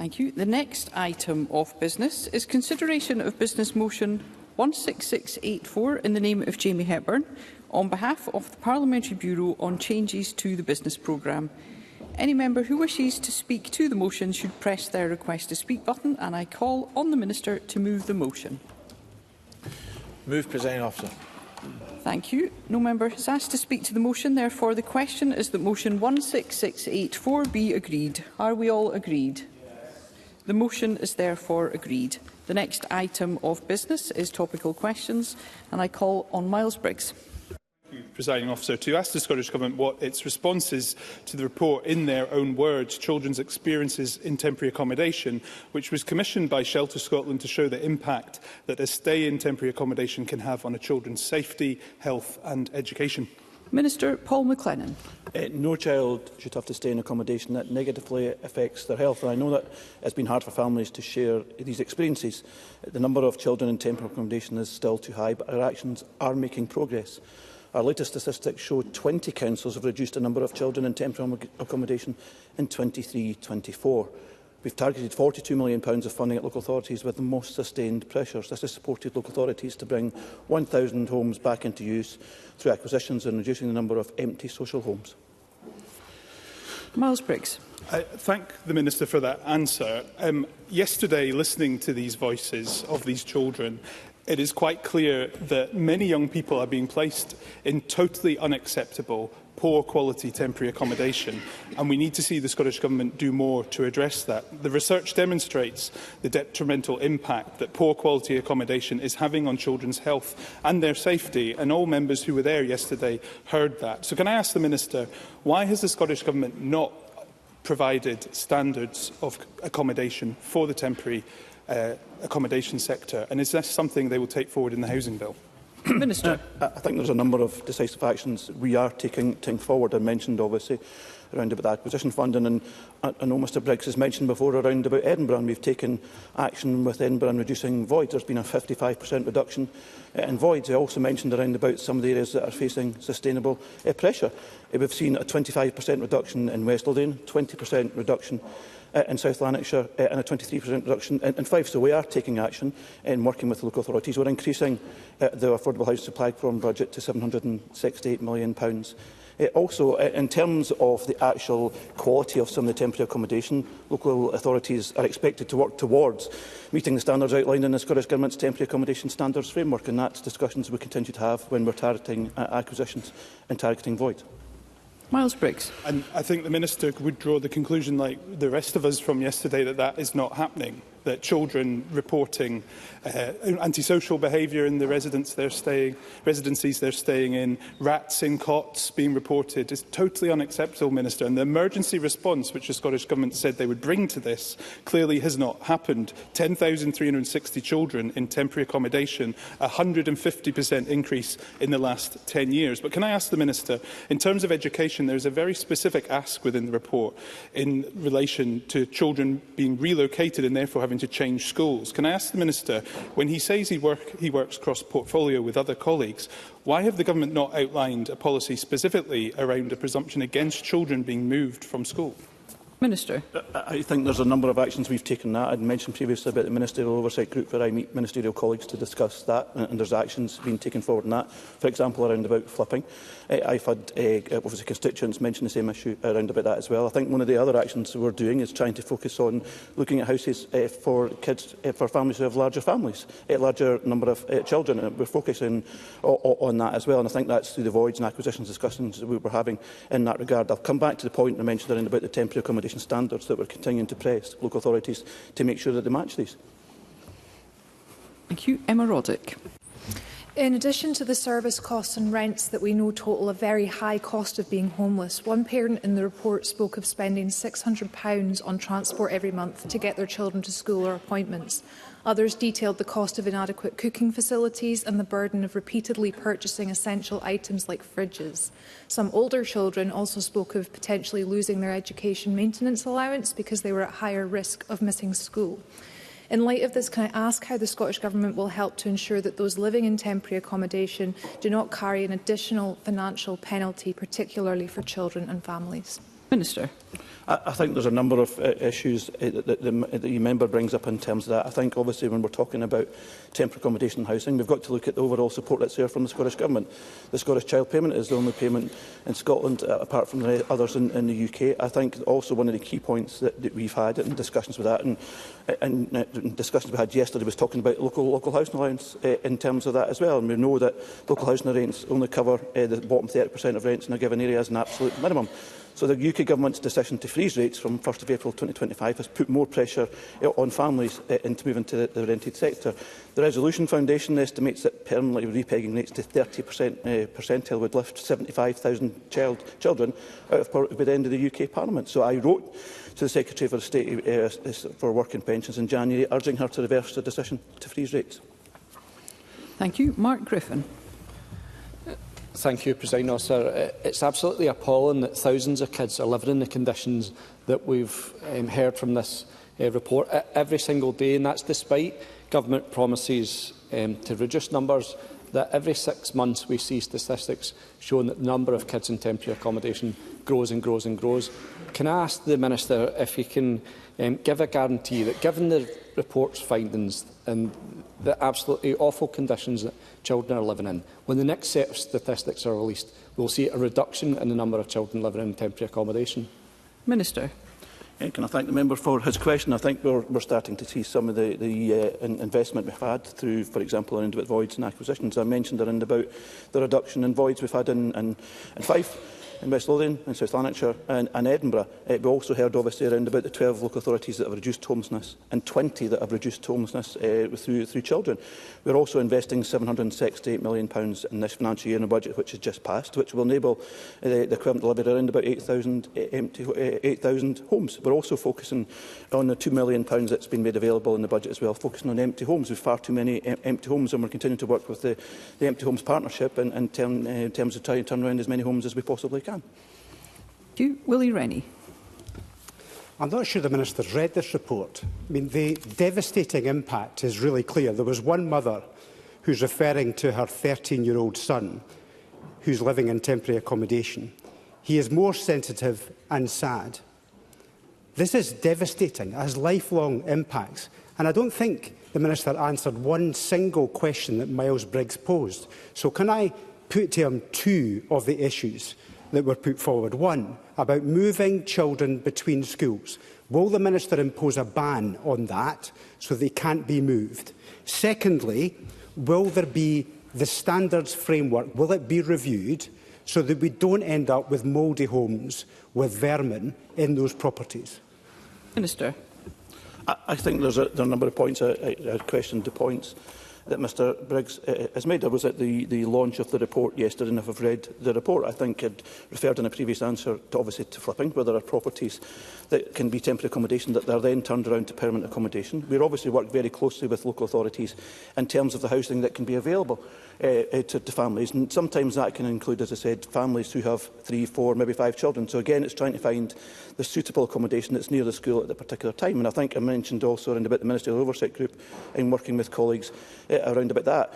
Thank you. The next item of business is consideration of Business Motion 16684 in the name of Jamie Hepburn on behalf of the Parliamentary Bureau on changes to the business programme. Any member who wishes to speak to the motion should press their request to speak button, and I call on the Minister to move the motion. Move, Presiding Officer. Thank you. No member has asked to speak to the motion. Therefore, the question is that motion 16684 be agreed. Are we all agreed? The motion is therefore agreed. The next item of business is topical questions, and I call on Miles Briggs. Presiding Officer, to ask the Scottish Government what its response is to the report, in their own words, Children's Experiences in Temporary Accommodation, which was commissioned by Shelter Scotland to show the impact that a stay in temporary accommodation can have on a children's safety, health and education. Minister Paul McLennan. No child should have to stay in accommodation that negatively affects their health. And I know that it's been hard for families to share these experiences. The number of children in temporary accommodation is still too high, but our actions are making progress. Our latest statistics show 20 councils have reduced the number of children in temporary accommodation in 23-24. We've targeted £42 million of funding at local authorities with the most sustained pressures. This has supported local authorities to bring 1,000 homes back into use through acquisitions and reducing the number of empty social homes. Miles Briggs. I thank the Minister for that answer. Yesterday, listening to these voices of these children, it is quite clear that many young people are being placed in totally unacceptable, poor quality temporary accommodation, and we need to see the Scottish Government do more to address that. The research demonstrates the detrimental impact that poor quality accommodation is having on children's health and their safety, and all members who were there yesterday heard that. So can I ask the Minister, why has the Scottish Government not provided standards of accommodation for the temporary accommodation sector, and is this something they will take forward in the housing bill? Minister. I think there's a number of decisive actions we are taking forward. I mentioned, obviously, around about the acquisition funding, and I know Mr Briggs has mentioned before around about Edinburgh, and we've taken action with Edinburgh in reducing voids. There's been a 55% reduction in voids. I also mentioned around about some of the areas that are facing sustainable pressure. We've seen a 25% reduction in West Lothian, 20% reduction in South Lanarkshire, and a 23% reduction in Fife. So we are taking action in working with local authorities. We're increasing the Affordable Housing Supply Programme budget to £768 million. Also, in terms of the actual quality of some of the temporary accommodation, local authorities are expected to work towards meeting the standards outlined in the Scottish Government's Temporary Accommodation Standards Framework, and that's discussions we continue to have when we're targeting acquisitions and targeting void. Miles Briggs. And I think the Minister would draw the conclusion, like the rest of us from yesterday, that that is not happening, that children reporting antisocial behaviour in the residencies they're staying in, rats in cots being reported, is totally unacceptable, Minister. And the emergency response, which the Scottish Government said they would bring to this, clearly has not happened. 10,360 children in temporary accommodation, a 150% increase in the last 10 years. But can I ask the Minister, in terms of education, there is a very specific ask within the report in relation to children being relocated and therefore having to change schools. Can I ask the Minister, when he says he works cross-portfolio with other colleagues, why have the Government not outlined a policy specifically around a presumption against children being moved from school? Minister. I think there's a number of actions we've taken that. I'd mentioned previously about the Ministerial Oversight Group, where I meet ministerial colleagues to discuss that, and there's actions being taken forward in that. For example, around about flipping. I've had obviously constituents mention the same issue around about that as well. I think one of the other actions we're doing is trying to focus on looking at houses for kids, for families who have larger families, a larger number of children, and we're focusing on that as well. And I think that's through the voids and acquisitions discussions that we were having in that regard. I'll come back to the point I mentioned around about the temporary accommodation standards that we're continuing to press local authorities to make sure that they match these. Thank you. Emma Roddick. In addition to the service costs and rents that we know total a very high cost of being homeless, one parent in the report spoke of spending £600 on transport every month to get their children to school or appointments. Others detailed the cost of inadequate cooking facilities and the burden of repeatedly purchasing essential items like fridges. Some older children also spoke of potentially losing their education maintenance allowance because they were at higher risk of missing school. In light of this, can I ask how the Scottish Government will help to ensure that those living in temporary accommodation do not carry an additional financial penalty, particularly for children and families? Minister. I think there's a number of issues that the member brings up in terms of that. I think, obviously, when we're talking about temporary accommodation housing, we've got to look at the overall support that's there from the Scottish Government. The Scottish Child Payment is the only payment in Scotland, apart from the others in the UK. I think also one of the key points that we've had in discussions with that, and discussions we had yesterday, was talking about local housing allowance in terms of that as well. And we know that local housing allowance only cover the bottom 30% of rents in a given area as an absolute minimum. So the UK Government's decision to freeze rates from 1st of April 2025 has put more pressure on families into moving to the rented sector. The Resolution Foundation estimates that permanently repegging rates to 30% percentile would lift 75,000 children out of poverty by the end of the UK Parliament. So I wrote to the Secretary for State for Work and Pensions in January, urging her to reverse the decision to freeze rates. Thank you. Mark Griffin. Thank you, President Officer. It's absolutely appalling that thousands of kids are living in the conditions that we've heard from this report every single day, and that's despite government promises to reduce numbers. That every 6 months we see statistics showing that the number of kids in temporary accommodation grows and grows and grows. Can I ask the Minister if he can give a guarantee that, given the report's findings and the absolutely awful conditions that children are living in, when the next set of statistics are released, we'll see a reduction in the number of children living in temporary accommodation? Minister. Can I thank the member for his question? I think we're starting to see some of the investment we've had through, for example, around about voids and acquisitions. I mentioned around about the reduction in voids we've had in Fife, in West Lothian, in South Lanarkshire and Edinburgh. We also heard, obviously, around about the 12 local authorities that have reduced homelessness and 20 that have reduced homelessness through children. We're also investing £768 million in this financial year in a budget which has just passed, which will enable the equivalent to levy around about 8,000 homes. We're also focusing on the £2 million that's been made available in the budget as well, focusing on empty homes. We've far too many empty homes, and we're continuing to work with the Empty Homes Partnership in terms of trying to turn around as many homes as we possibly can. Thank you. Willie Rennie. I'm not sure the Minister's read this report. I mean, the devastating impact is really clear. There was one mother who's referring to her 13-year-old son who's living in temporary accommodation. He is more sensitive and sad. This is devastating. It has lifelong impacts. And I don't think the Minister answered one single question that Miles Briggs posed. So can I put to him two of the issues that were put forward? One, about moving children between schools. Will the Minister impose a ban on that so they can't be moved? Secondly, will there be the standards framework? Will it be reviewed so that we don't end up with mouldy homes with vermin in those properties? Minister. I think there are a number of points, I questioned the points that Mr Briggs has made. I was at the launch of the report yesterday, and if I've read the report, I think I'd referred in a previous answer to, obviously, to flipping, where there are properties that can be temporary accommodation that are then turned around to permanent accommodation. We obviously work very closely with local authorities in terms of the housing that can be available to families, and sometimes that can include, as I said, families who have 3, 4, maybe 5 children. So again, it's trying to find the suitable accommodation that's near the school at the particular time. And I think I mentioned also around about the Ministerial Oversight Group in working with colleagues around about that.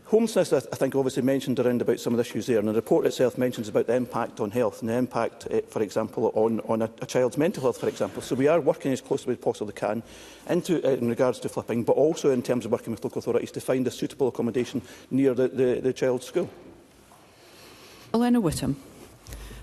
Homelessness, I think, obviously mentioned around about some of the issues there, and the report itself mentions about the impact on health and the impact, for example, on a child's mental health, for example. So we are working as closely as we possibly can in regards to flipping, but also in terms of working with local authorities to find a suitable accommodation near the child's school. Elena Whittam.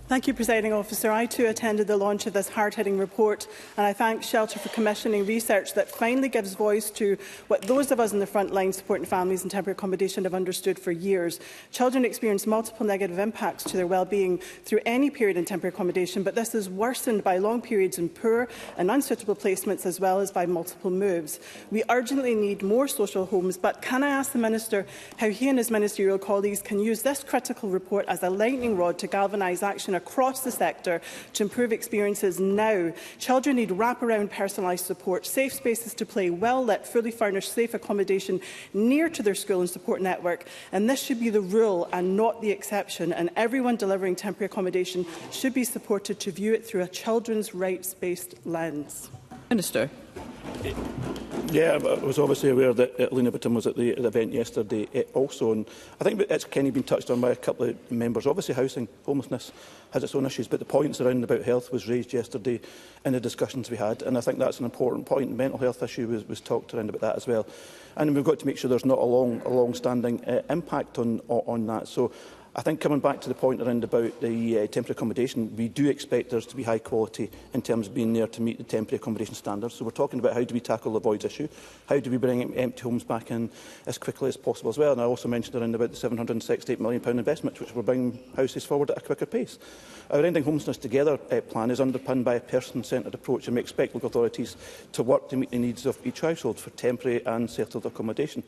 Thank you, Presiding Officer. I too attended the launch of this hard-hitting report, and I thank Shelter for commissioning research that finally gives voice to what those of us in the front line supporting families in temporary accommodation have understood for years. Children experience multiple negative impacts to their well-being through any period in temporary accommodation, but this is worsened by long periods in poor and unsuitable placements, as well as by multiple moves. We urgently need more social homes, but can I ask the Minister how he and his ministerial colleagues can use this critical report as a lightning rod to galvanise action across the sector to improve experiences now? Children need wraparound personalised support, safe spaces to play, well-lit, fully furnished, safe accommodation near to their school and support network. And this should be the rule and not the exception. And everyone delivering temporary accommodation should be supported to view it through a children's rights-based lens. Minister. Yeah, I was obviously aware that Lena Bitton was at the event yesterday also, and I think it's kind of been touched on by a couple of members. Obviously, housing, homelessness has its own issues, but the points around about health was raised yesterday in the discussions we had, and I think that's an important point. The mental health issue was talked around about that as well, and we've got to make sure there's not a long-standing impact on that. So I think coming back to the point around about the temporary accommodation, we do expect there to be high quality in terms of being there to meet the temporary accommodation standards. So we're talking about how do we tackle the voids issue, how do we bring empty homes back in as quickly as possible as well. And I also mentioned around about the £768 million investment, which will bring houses forward at a quicker pace. Our Ending Homelessness Together plan is underpinned by a person-centred approach, and we expect local authorities to work to meet the needs of each household for temporary and settled accommodation.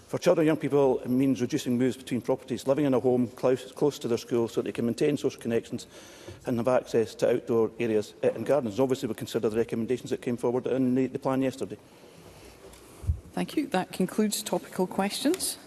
For children and young people, it means reducing moves between properties, living in a home close to their school so that they can maintain social connections and have access to outdoor areas and gardens. Obviously, we'll consider the recommendations that came forward in the plan yesterday. Thank you. That concludes topical questions.